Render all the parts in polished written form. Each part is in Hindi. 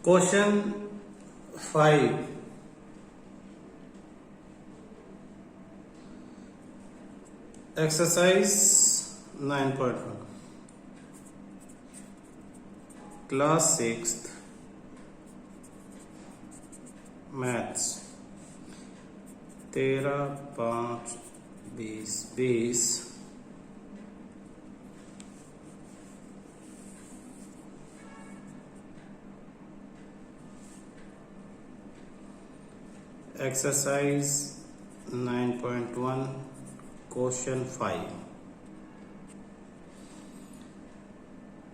Question 5 exercise 9.1 class 6 maths 13/5/2020 exercise 9.1 question 5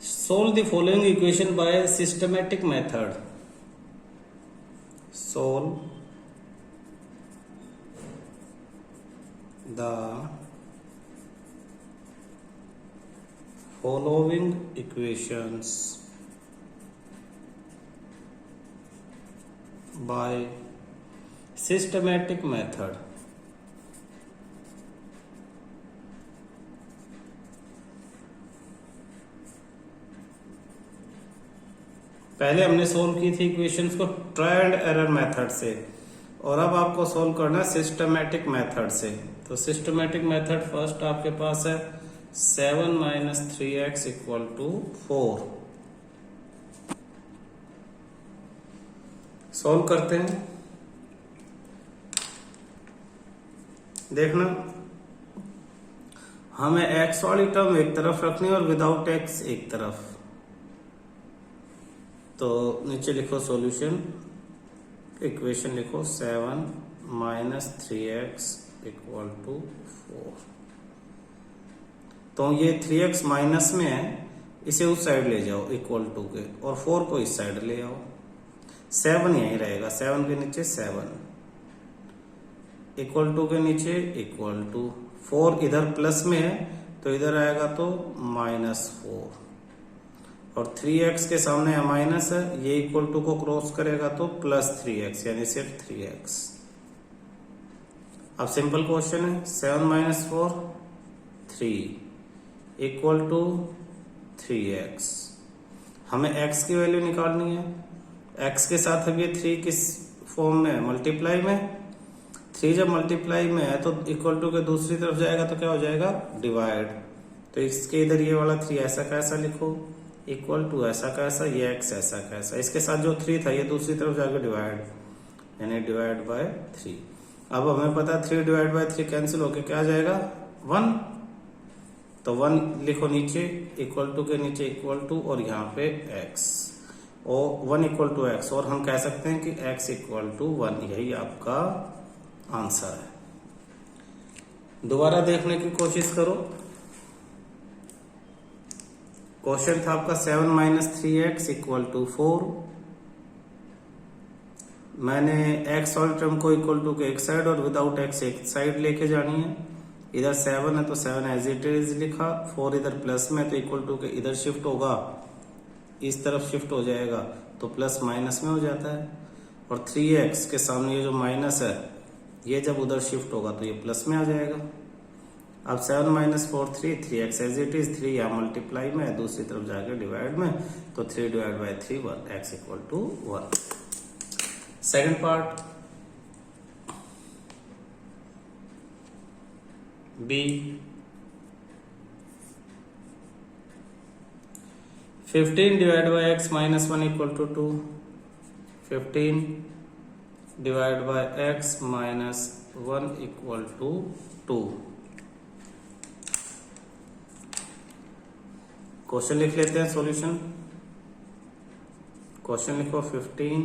solve the following equation by systematic method. Solve the following equations by systematic method. पहले हमने सोल्व की थी इक्वेशंस को ट्राई एंड एरर मेथड से, और अब आपको सोल्व करना है सिस्टमैटिक मेथड से। तो सिस्टमैटिक मेथड फर्स्ट आपके पास है 7 - 3x = 4। सोल्व करते हैं। देखना, हमें x वाली टर्म एक तरफ रखनी है और विदाउट x एक तरफ। तो नीचे लिखो सॉल्यूशन, इक्वेशन लिखो 7 - 3x = 4। तो ये 3x माइनस में है, इसे उस साइड ले जाओ इक्वल टू के, और 4 को इस साइड ले आओ। 7 यहीं रहेगा, 7 के नीचे 7 इक्वल टू के नीचे इक्वल टू 4 इधर प्लस में है तो इधर आएगा तो -4, और 3x के सामने माइनस है, ये इक्वल टू को क्रॉस करेगा तो +3x, यानी सिर्फ 3x। अब सिंपल क्वेश्चन है 7 - 4 3 = 3x। हमें x की वैल्यू निकालनी है। x के साथ अब ये 3 किस फॉर्म में है? मल्टीप्लाई में। 3 जब मल्टीप्लाई में है तो इक्वल टू के दूसरी तरफ जाएगा तो क्या हो जाएगा? डिवाइड। तो इसके इधर ये वाला 3 ऐसा कैसा लिखो, इक्वल टू ऐसा कैसा, ये x ऐसा कैसा, इसके साथ जो 3 था ये दूसरी तरफ जाकर डिवाइड, यानी डिवाइड बाय 3। अब हमें पता है 3 डिवाइड बाय 3 कैंसिल होके क्या आ जाएगा? 1। तो 1 लिखो नीचे, इक्वल टू के नीचे इक्वल टू, और यहाँ पे x, और 1 = x, और हम कह सकते हैं कि x = 1। यही आपका आंसर है। दोबारा देखने की कोशिश करो। क्वेश्चन था आपका 7 - 3x = 4। मैंने x वाली टर्म को इक्वल टू के एक साइड और विदाउट x एक साइड लेके जानी है। इधर 7 है तो 7 एज इट इज लिखा, 4 इधर प्लस में तो इक्वल टू के इधर शिफ्ट होगा, इस तरफ शिफ्ट हो जाएगा तो प्लस माइनस में हो जाता है, और 3x के सामने ये जो माइनस है ये जब उधर शिफ्ट होगा तो ये प्लस में आ जाएगा। अब 7 - 4 3, 3x एज इट इज, 3 यहाँ मल्टीप्लाई में, दूसरी तरफ जाकर डिवाइड में, तो 3 divide by 3 1, x = 1। Second part B, 15 divide by x - 1 = 2, 15 divide by x - 1 = 2। Question लिख लेते हैं सॉल्यूशन। क्वेश्चन लिखो 15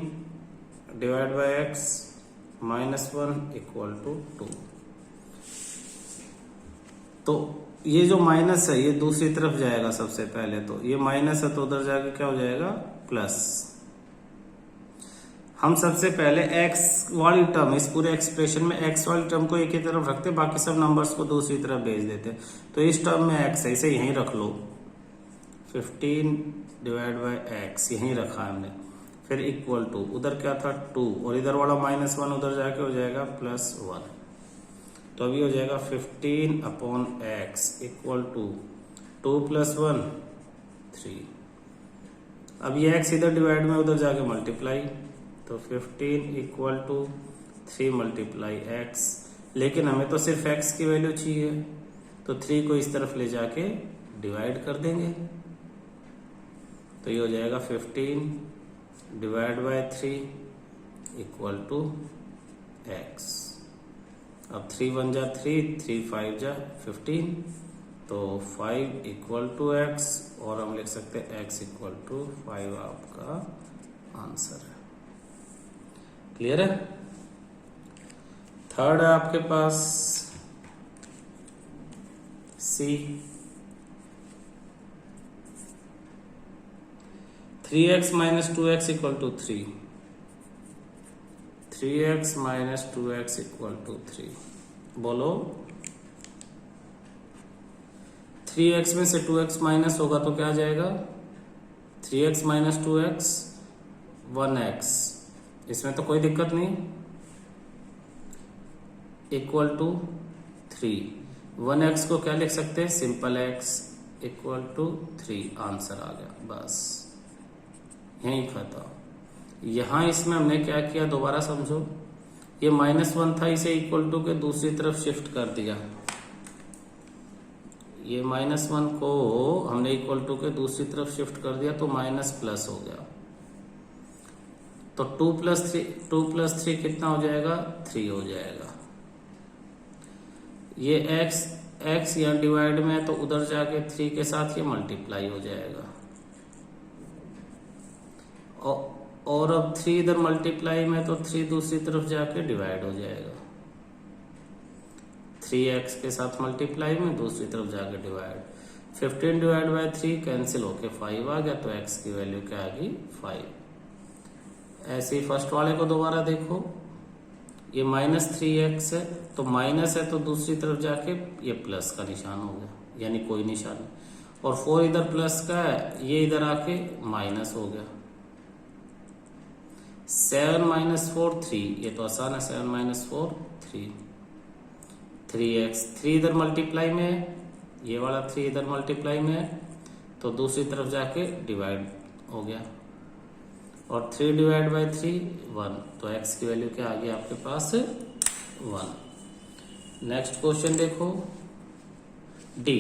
डिवाइड बाय x - 1 = 2। तो ये जो माइनस है ये दूसरी तरफ जाएगा। सबसे पहले तो ये माइनस है तो उधर जाके क्या हो जाएगा? प्लस। हम सबसे पहले x वाली टर्म, इस पूरे एक्सप्रेशन में x वाली टर्म को एक ही तरफ रखते, बाकी सब नंबर्स को दूसरी तरफ भेज देते। तो इस टर्म में x है, इसे यहीं रख लो, 15 डिवाइड बाय x यहीं रखा हमने, फिर इक्वल टू, उधर क्या था 2, और इधर वाला -1 उधर जाके हो जाएगा +1। तो अभी हो जाएगा 15/x = 2 + 1 3। अब ये x इधर डिवाइड में उधर जाके मल्टीप्लाई, तो 15 इक्वल टू 3 मल्टीप्लाई x, लेकिन हमें तो सिर्फ x की वैल्यू चाहिए, तो 3 को इस तरफ ले जाके डिवाइड कर देंगे, तो ये हो जाएगा 15 divide by 3 equal to x। अब 3 1 जा 3, 3 5 जा 15, तो 5 इक्वल टू x, और हम लिख सकते हैं x इक्वल टू 5 आपका आंसर है। क्लियर है? थर्ड है आपके पास C, 3x minus 2x equal to 3, 3x minus 2x equal to 3। बोलो 3x में से 2x माइनस होगा तो क्या आ जाएगा? 3x माइनस 2x 1x, इसमें तो कोई दिक्कत नहीं, इक्वल टू 3। 1x को क्या लिख सकते हैं? Simple x equal to 3, answer आ गया, बस यही खत्म। यहां इसमें हमने क्या किया, दोबारा समझो, ये -1 था, इसे इक्वल टू के दूसरी तरफ शिफ्ट कर दिया, ये -1 को हमने इक्वल टू के दूसरी तरफ शिफ्ट कर दिया, तो माइनस प्लस हो गया, तो 2 प्लस 3 कितना हो जाएगा? 3 हो जाएगा। ये x यहाँ डिवाइड में है, तो उधर जाके 3 के साथ ये मल्टीप्लाई हो जाएगा, और अब 3 इधर मल्टीप्लाई में, तो 3 दूसरी तरफ जाके डिवाइड हो जाएगा, 3x के साथ मल्टीप्लाई में दूसरी तरफ जाके डिवाइड, 15 डिवाइड बाय 3 कैंसिल होके 5 आ गया, तो x की वैल्यू क्या आ गई? 5। ऐसे ही फर्स्ट वाले को दोबारा देखो, ये -3x है, तो माइनस है तो दूसरी तरफ जाके ये प्लस का निशान हो गया, यानी कोई निशान नहीं, और 4 इधर प्लस का है, ये इधर आके माइनस हो गया। 7 माइनस 4 3, ये तो आसान है, 7 माइनस 4 3, 3x, 3 इधर मल्टीप्लाई में है, ये वाला 3 इधर मल्टीप्लाई में है, तो दूसरी तरफ जाके डिवाइड हो गया, और 3 डिवाइड बाय 3 1, तो x की वैल्यू क्या आ गई आपके पास? 1। नेक्स्ट क्वेश्चन देखो, D,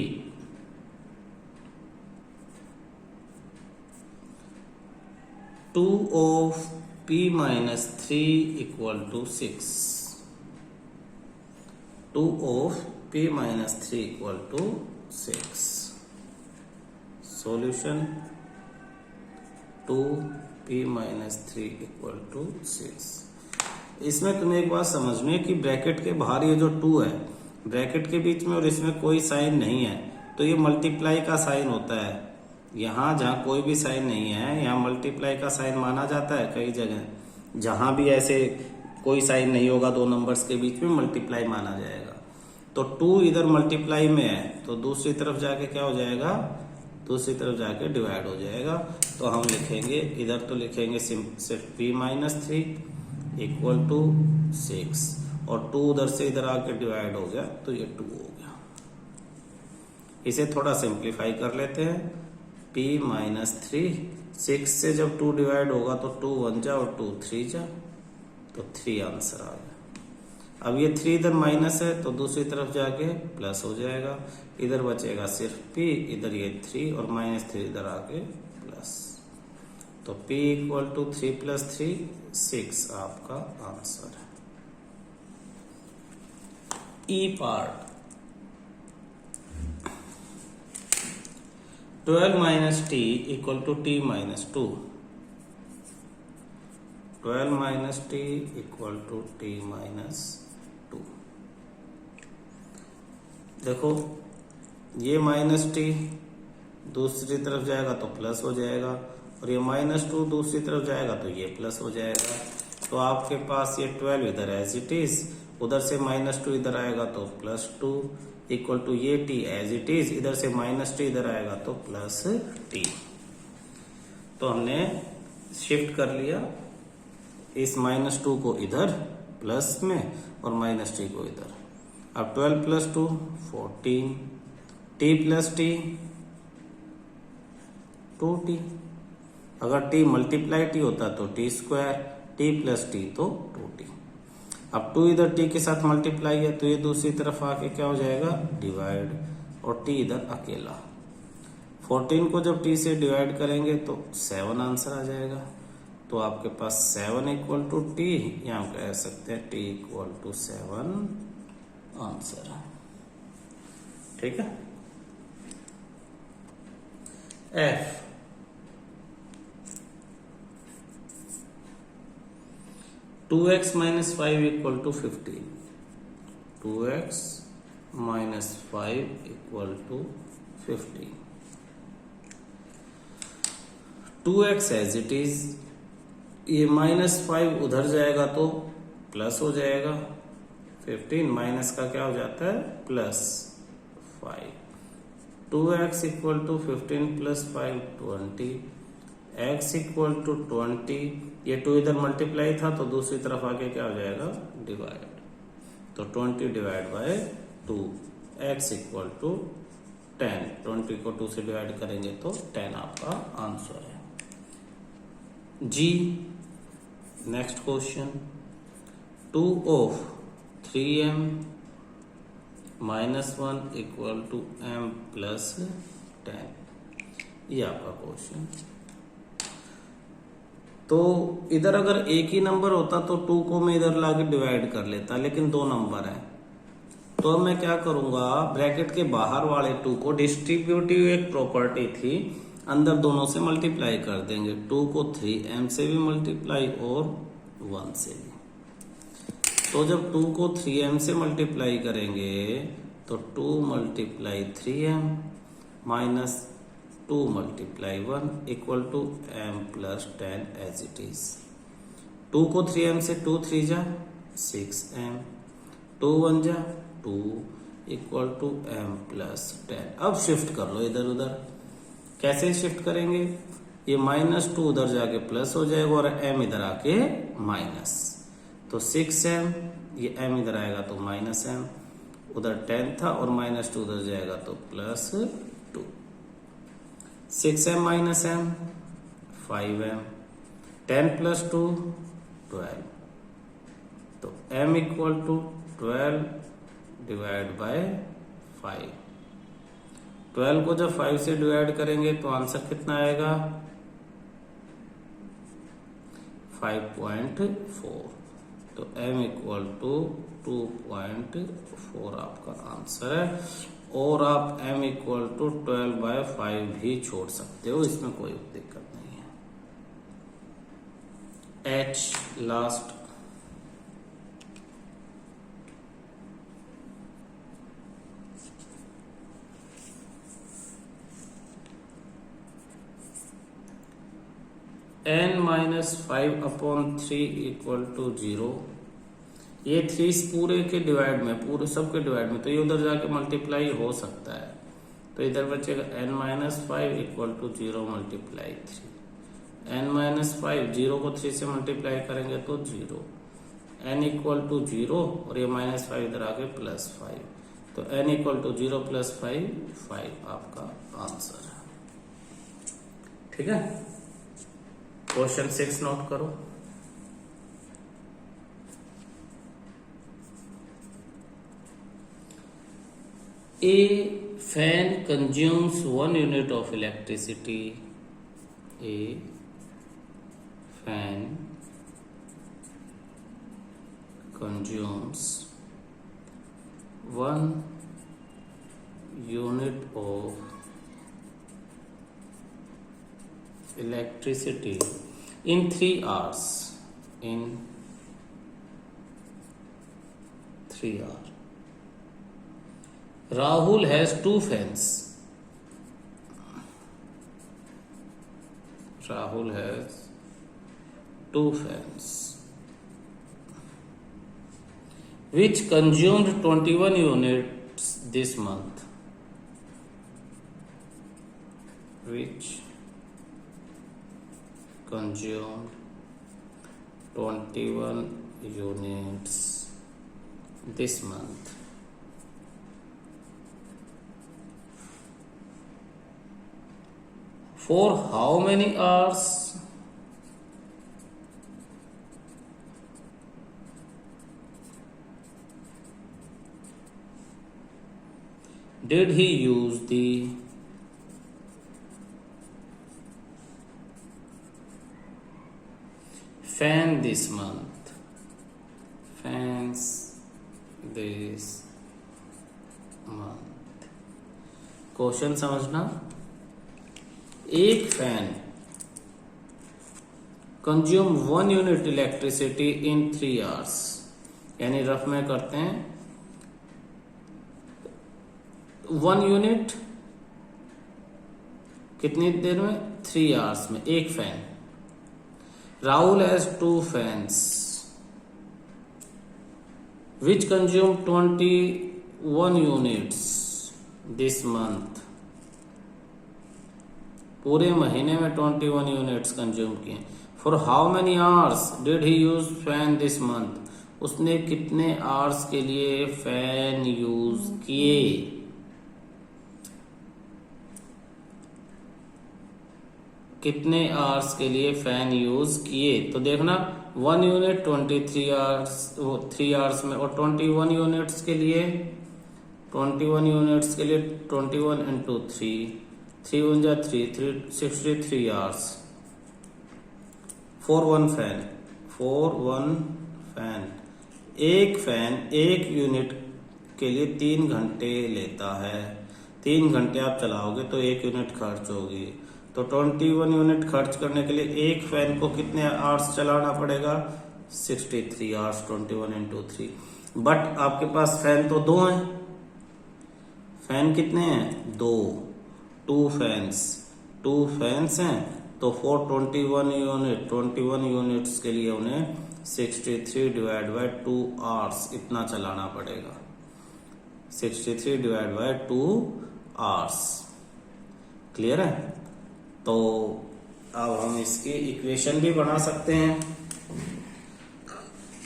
two of p minus 3 equal to 6, 2 of p minus 3 equal to 6। Solution 2p minus 3 equal to 6। इसमें तुम्हें एक बात समझनी है कि ब्रैकेट के बाहर ये जो 2 है, ब्रैकेट के बीच में और इसमें कोई साइन नहीं है, तो ये मल्टीप्लाई का साइन होता है। यहाँ जहाँ कोई भी साइन नहीं है, यहाँ मल्टीप्लाई का साइन माना जाता है। कई जगह जहाँ भी ऐसे कोई साइन नहीं होगा, दो नंबर्स के बीच में मल्टीप्लाई माना जाएगा। तो 2 इधर मल्टीप्लाई में है, तो दूसरी तरफ जाके क्या हो जाएगा? दूसरी तरफ जाके डिवाइड हो जाएगा। तो हम लिखेंगे, इधर तो लिखेंगे सिर्फ p माइनस 3 इक्वल टू 6, और 2 उधर से इधर आके डिवाइड हो गया, तो ये 2 हो गया। इसे थोड़ा सिंप्लीफाई कर लेते हैं। p माइनस 3, 6 से जब 2 डिवाइड होगा तो 2 1 जा और 2 3 जा, तो 3 आंसर आ गया। अब ये 3 इधर माइनस है, तो दूसरी तरफ जाके प्लस हो जाएगा, इधर बचेगा सिर्फ p, इधर ये 3 और माइनस 3 इधर आके प्लस, तो p इक्वल टू 3 प्लस 3 6 आपका आंसर है। E part 12 minus t equal to t minus 2, 12 minus t equal to t minus 2। देखो ये माइनस t दूसरी तरफ जाएगा तो प्लस हो जाएगा, और ये -2 दूसरी तरफ जाएगा तो ये प्लस हो जाएगा। तो आपके पास ये 12 इधर एज इट इज, उधर से -2 इधर आएगा तो +2 इक्वल टू ये t एज इट इज, इधर से -t इधर आएगा तो +t। तो हमने शिफ्ट कर लिया इस -2 को इधर प्लस में और -t को इधर। अब 12 plus 2 14, t plus t 2t। अगर t मल्टीप्लाई t होता तो t square, t plus t तो 2t। अब 2 इधर t के साथ मल्टीप्लाई है तो ये दूसरी तरफ आके क्या हो जाएगा, डिवाइड, और t इधर अकेला। 14 को जब t से डिवाइड करेंगे तो 7 आंसर आ जाएगा। तो आपके पास 7 इक्वल टू टी, या हम कह सकते हैं t इक्वल टू 7 आंसर है। ठीक है। F 2x minus 5 equal to 15. 2x minus 5 equal to 15. 2x as it is, ये -5 उधर जाएगा तो प्लस हो जाएगा, 15 माइनस का क्या हो जाता है, +5। 2x equal to 15 + 5 20, x equal to 20, ये 2 इधर मल्टीप्लाई था तो दूसरी तरफ आके क्या हो जाएगा, डिवाइड, तो 20 divide by 2, x equal to 10, 20 को 2 से डिवाइड करेंगे तो 10 आपका आंसर है। जी next question, 2 of 3m - 1 equal to m + 10, ये आपका क्वेश्चन। तो इधर अगर एक ही नंबर होता तो 2 को मैं इधर लाके डिवाइड कर लेता, लेकिन 2 नंबर है तो अब मैं क्या करूंगा, ब्रैकेट के बाहर वाले 2 को, डिस्ट्रीब्यूटिव एक प्रॉपर्टी थी, अंदर दोनों से मल्टीप्लाई कर देंगे। 2 को 3m से भी मल्टीप्लाई और 1 से भी। तो जब 2 को 3m से मल्टीप्लाई करेंगे तो 2 × 3m minus 2 × 1 equal to m + 10 as it is. 2 को 3m से 2 3 जा 6m, 2 1 जा 2 इक्वल टू m + 10। अब शिफ्ट कर लो इधर उधर। कैसे शिफ्ट करेंगे, ये -2 उधर जाके प्लस हो जाएगा और m इधर आके माइनस, तो 6m, ये m इधर आएगा तो -m, उधर 10 था और -2 उधर जाएगा तो +2, 6m - m 5m, 10 + 2 12, तो m equal to 12 divide by 5। 12 को जब 5 से डिवाइड करेंगे तो आंसर कितना आएगा, 5.4, तो m इक्वल टू 2.4 आपका आंसर है। और आप m इक्वल टू 12/5 भी छोड़ सकते हो, इसमें कोई दिक्कत नहीं है। h last, n - 5/3 equal to 0। ये 3 पूरे के डिवाइड में, पूरे सब के डिवाइड में, तो ये उधर जाके मल्टीप्लाई हो सकता है, तो इधर बचेगा n - 5 इक्वल टू 0 × 3। n - 5, 0 को 3 से मल्टीप्लाई करेंगे तो 0, n इक्वल टू 0 और ये -5 इधर आके +5, तो n इक्वल टू 0 + 5 5 आपका आंसर है। ठीक है। क्वेश्चन 6 नोट करो। A fan consumes 1 unit of electricity. A fan consumes 1 unit of electricity in 3 hours. In 3 hours. Rahul has 2 fans. Rahul has 2 fans, which consumed 21 units this month. Which consumed 21 units this month. For how many hours? did he use the fan this month? Fans this month. Question समझना, एक fan consume 1 unit electricity in 3 hours, यानी रफ में करते हैं 1 यूनिट कितनी देर में, 3 आवर्स में, एक fan. Rahul has 2 fans which consume 21 units this month. पूरे महीने में 21 यूनिट्स कंज्यूम किए। For how many hours did he huge fan this month. उसने कितने आवर्स के लिए फैन यूज किए। कितने आवर्स के लिए फैन यूज किए, तो देखना 1 यूनिट 23 आवर्स, 3 आवर्स में, और 21 यूनिट्स के लिए 21 इंटू 3, 3 1 जा 3, 63 आवर्स। फॉर वन फैन, एक फैन 1 यूनिट के लिए 3 घंटे लेता है। 3 घंटे आप चलाओगे तो 1 यूनिट खर्च होगी। तो 21 यूनिट खर्च करने के लिए एक फैन को कितने आवर्स चलाना पड़ेगा, 63 आवर्स, 21 इंटू 3। बट आपके पास फैन तो 2 हैं। फैन कितने हैं, 2, 2 फैंस हैं, तो 21 यूनिट्स के लिए उन्हें 63 डिवाइड बाय 2 आवर्स इतना चलाना पड़ेगा। 63 डिवाइड बाय 2 आवर्स। क्लियर है। तो अब हम इसकी इक्वेशन भी बना सकते हैं।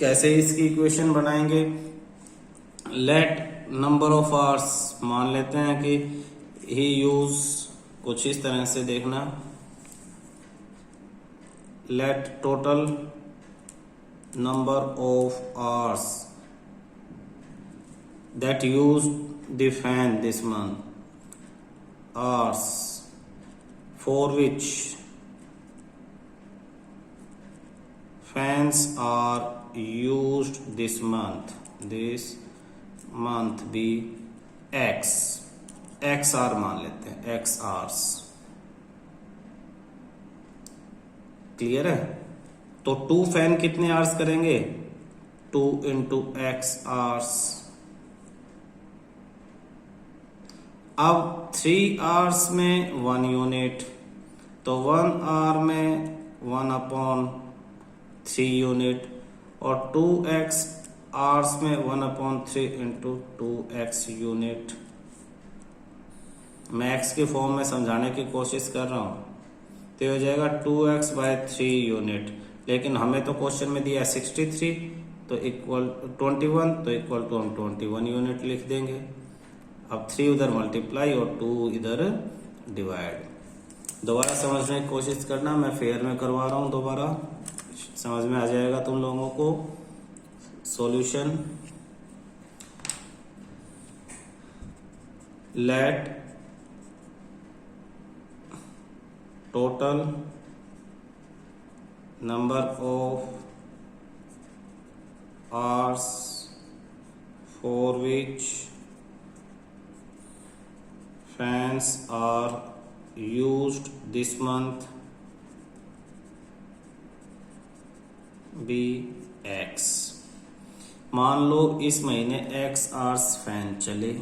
कैसे इसकी इक्वेशन बनाएंगे, लेट नंबर ऑफ आवर्स, मान लेते हैं कि ही यूज, कुछ इस तरह से देखना, let total number of hours that use the fan this month, hours for which fans are used this month be x r मान लेते हैं, x hours। क्लियर है। तो 2 फैन कितने आवर्स करेंगे, 2 इंटू x hours। अब 3 आवर्स में 1 यूनिट, तो 1 आवर में 1/3 यूनिट, और 2x आवर्स में 1/3 इंटू 2x यूनिट। मैं x के फॉर्म में समझाने की कोशिश कर रहा हूं, तो ये हो जाएगा 2x बाय 3 यूनिट। लेकिन हमें तो क्वेश्चन में दिया है 63, तो इक्वल 21, तो इक्वल टू हम 21 यूनिट लिख देंगे। अब 3 उधर मल्टीप्लाई और 2 इधर डिवाइड। दोबारा समझने की कोशिश करना, मैं फेयर में करवा रहा हूं, दोबारा समझ में आ जाएगा तुम लोगों को। Solution, let total number of hours for which fans are used this month be x। मान लो इस महीने x आवर्स फैन चले,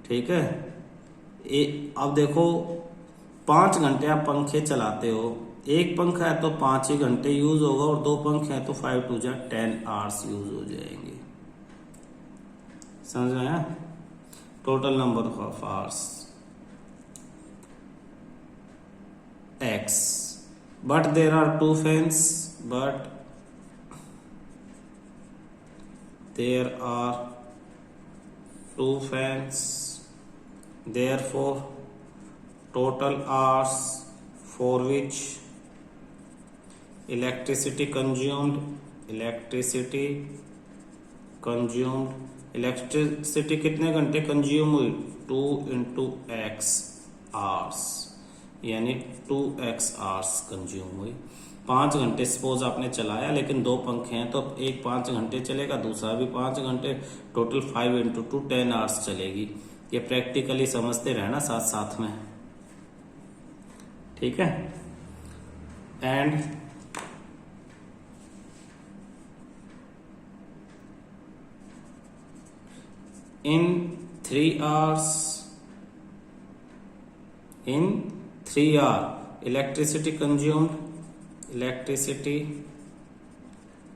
ठीक है। अब देखो 5 घंटे आप पंखे चलाते हो, एक पंखा है तो 5 ही घंटे यूज होगा, और 2 पंखे हैं तो 5 2 जा 10 आवर्स यूज हो जाएंगे। समझ में आया। Total number of hours x, but there are 2 fans, but there are 2 fans, therefore total hours for which electricity consumed consumed electricity कितने घंटे कंज्यूम हुई 2 इंटू एक्स आवर्स, यानी 2x आवर्स कंज्यूम हुई। 5 घंटे सपोज आपने चलाया, लेकिन 2 पंखे हैं तो एक 5 घंटे चलेगा, दूसरा भी 5 घंटे, टोटल 5 इंटू 2 10 आवर्स चलेगी। ये प्रैक्टिकली समझते रहना साथ साथ में, ठीक है। And in 3 hours electricity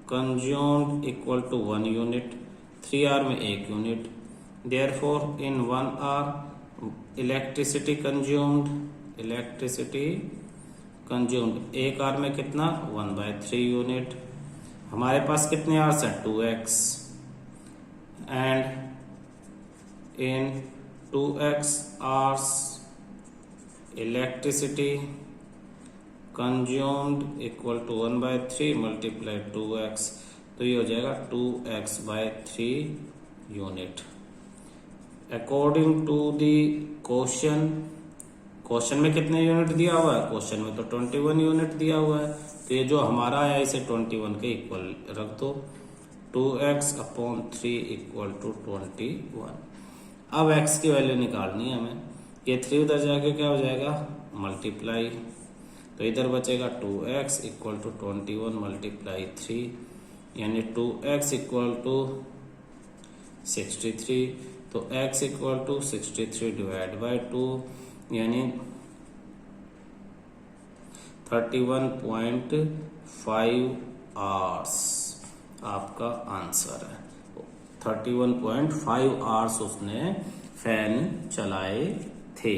consumed equal to 1 unit, 3 hour में 1 unit. therefore in 1 hour electricity consumed 1 hour में कितना 1/3 यूनिट। हमारे पास कितने आवर्स है 2x, and in 2x hours electricity consumed equal to 1/3 multiply 2x, तो ये हो जाएगा 2x/3 unit. According to the question में कितने यूनिट दिया हुआ है, क्वेश्चन में तो 21 यूनिट दिया हुआ है, तो ये जो हमारा है इसे 21 के इक्वल रख दो, 2x/3 इक्वल टू 21। अब x की वैल्यू निकालनी है हमें, ये 3 उधर जाके क्या हो जाएगा मल्टीप्लाई, तो इधर बचेगा 2x इक्वल टू 21 मल्टीप्लाई 3, यानी 2x इक्वल टू 63, तो x equal to 63 divide by 2, यानी 31.5 आवर्स आपका आंसर है। 31.5 आवर्स उसने फैन चलाए थे।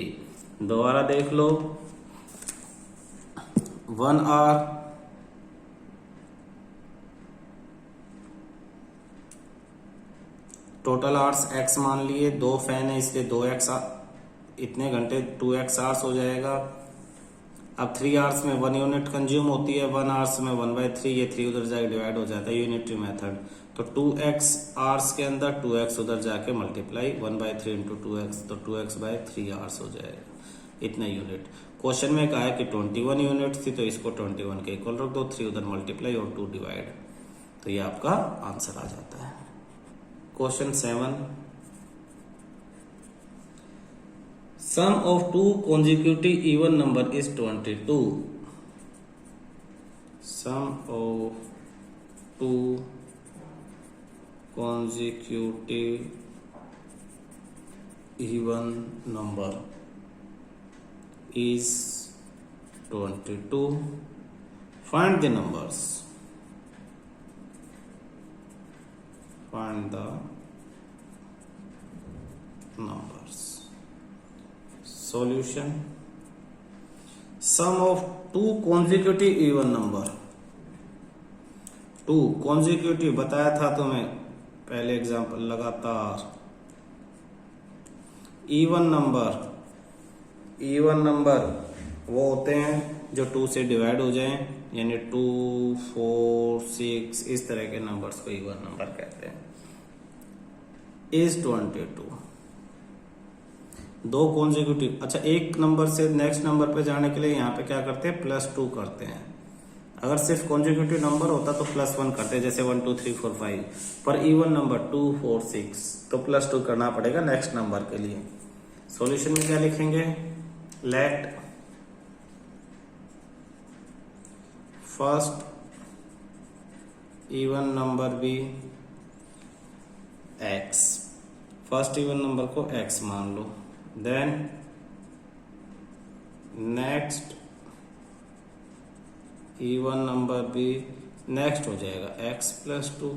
दोबारा देख लो, 1 आवर टोटल आवर्स x मान लिए, 2 फैन है इसलिए 2x इतने घंटे 2x आवर्स हो जाएगा। अब 3 आवर्स में 1 यूनिट कंज्यूम होती है, 1 आवर्स में 1/3, ये 3 उधर जाके डिवाइड हो जाता है, यूनिटरी मेथड। तो 2x आवर्स के अंदर 2x उधर जाके मल्टीप्लाई 1/3 इंटू 2x, तो 2x/3 आवर्स हो जाएगा, इतने यूनिट। क्वेश्चन में कहा है कि 21 यूनिट थी, तो इसको 21 के इक्वल रख दो, 3 उधर मल्टीप्लाई और 2 डिवाइड, तो ये आपका आंसर आ जाता है। Question 7, sum of 2 consecutive even number is 22. Sum of 2 consecutive even number is 22. Find the numbers. Find the numbers. Solution. Sum of 2 consecutive even number. 2 consecutive बताया था तुम्हें पहले एग्जाम्पल, लगातार। इवन नंबर वो होते हैं जो 2 से डिवाइड हो जाएं, यानी 2, 4, 6 इस तरह के नंबर्स को इवन नंबर कहते हैं। Is 22 2 consecutive. अच्छा, एक नंबर से नेक्स्ट नंबर पे जाने के लिए यहाँ पे क्या करते हैं +2 करते हैं। अगर सिर्फ कॉन्जिक्यूटिव नंबर होता तो +1 करते, जैसे 1 2 3 4 5, पर इवन नंबर 2 4 6 तो +2 करना पड़ेगा नेक्स्ट नंबर के लिए। सॉल्यूशन में क्या लिखेंगे, let first even number be x, first even number को x मान लो, then next even number be next हो जाएगा x+2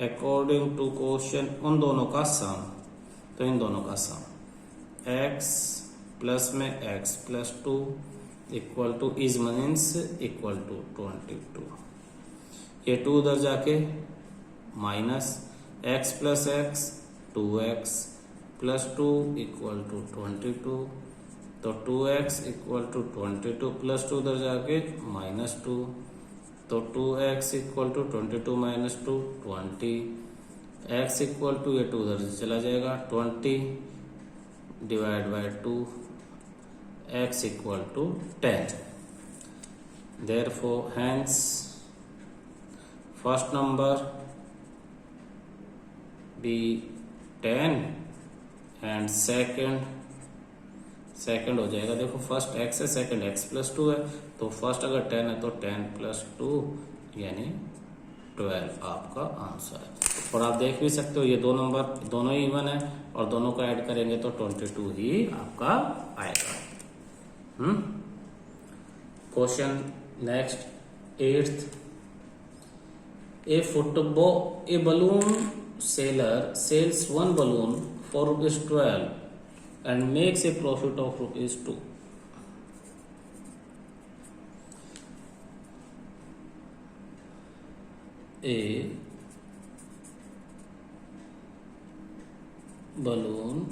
अकॉर्डिंग टू क्वेश्चन, उन दोनों का सम, तो इन दोनों का सम x प्लस में x+2 equal to is means equal to 22, ये 2 उधर जाके minus x plus x 2x plus 2 equal to 22, तो 2x इक्वल टू 22 प्लस 2 उधर जाके -2, तो 2x equal to 22 - 2 20, x equal to, ये 2 उधर से चला जाएगा, 20 divide by 2, x equal to 10. Therefore, hence first number be 10 and second हो जाएगा. देखो फर्स्ट x है, सेकंड x प्लस 2 है, तो फर्स्ट अगर 10 है तो 10 प्लस 2 यानी 12 आपका आंसर है. और आप देख भी सकते हो ये दो नंबर दोनों ही इवन है और दोनों को ऐड करेंगे तो 22 ही आपका आएगा. Question next 8th. A balloon seller sells one balloon for ₹12 and makes a profit of ₹2. A balloon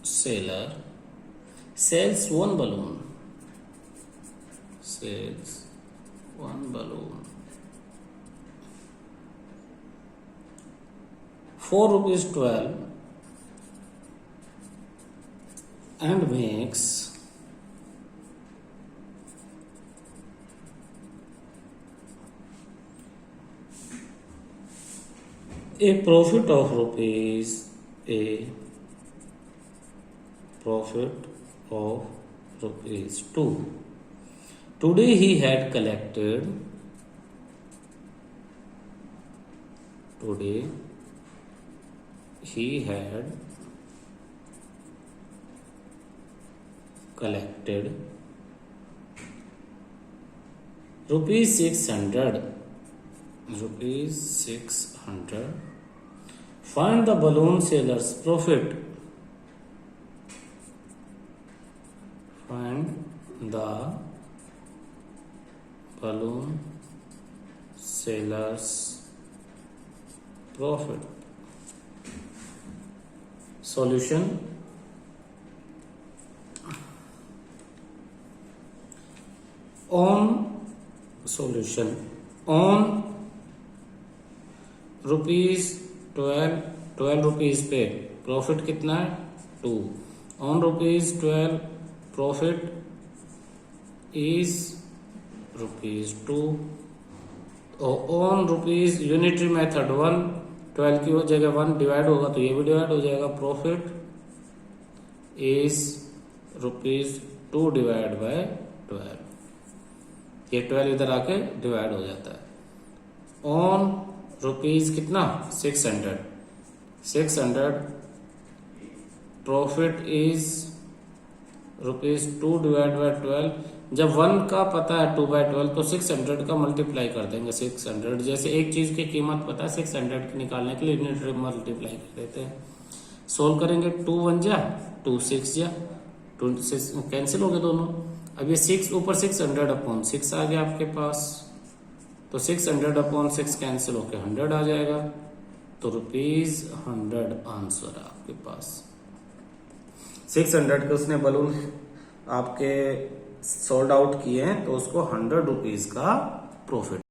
seller sells one balloon for ₹12 and makes a profit of ₹2. Today he had collected ₹600. Find the balloon seller's profit. Solution. On ₹12 पे प्रॉफिट कितना है 2. On ₹12 profit is ₹2. On rupees unitary method 1, 12 की जगह 1 डिवाइड होगा तो ये भी डिवाइड हो जाएगा. Profit is ₹2 divide by 12. ये 12 इधर आके डिवाइड हो जाता है. ऑन रुपीज कितना 600 प्रॉफिट इज ₹2 डिवाइड बाय 12. जब 1 का पता है 2 बाय 12 तो 600 का मल्टीप्लाई कर देंगे. 600 जैसे एक चीज की कीमत पता है 600 की निकालने के लिए यूनिट मल्टीप्लाई कर देते हैं. सोल्व करेंगे 2 1 जा 2 6 जा 26 कैंसिल हो गए दोनों. अब ये 6 ऊपर 600 अपॉन 6 आ गया आपके पास तो 600 अपॉन 6 कैंसिल होकर 100 आ जाएगा. तो ₹100 आंसर है आपके पास. 600 के उसने बलून आपके सोल्ड आउट किए हैं तो उसको ₹100 का प्रॉफिट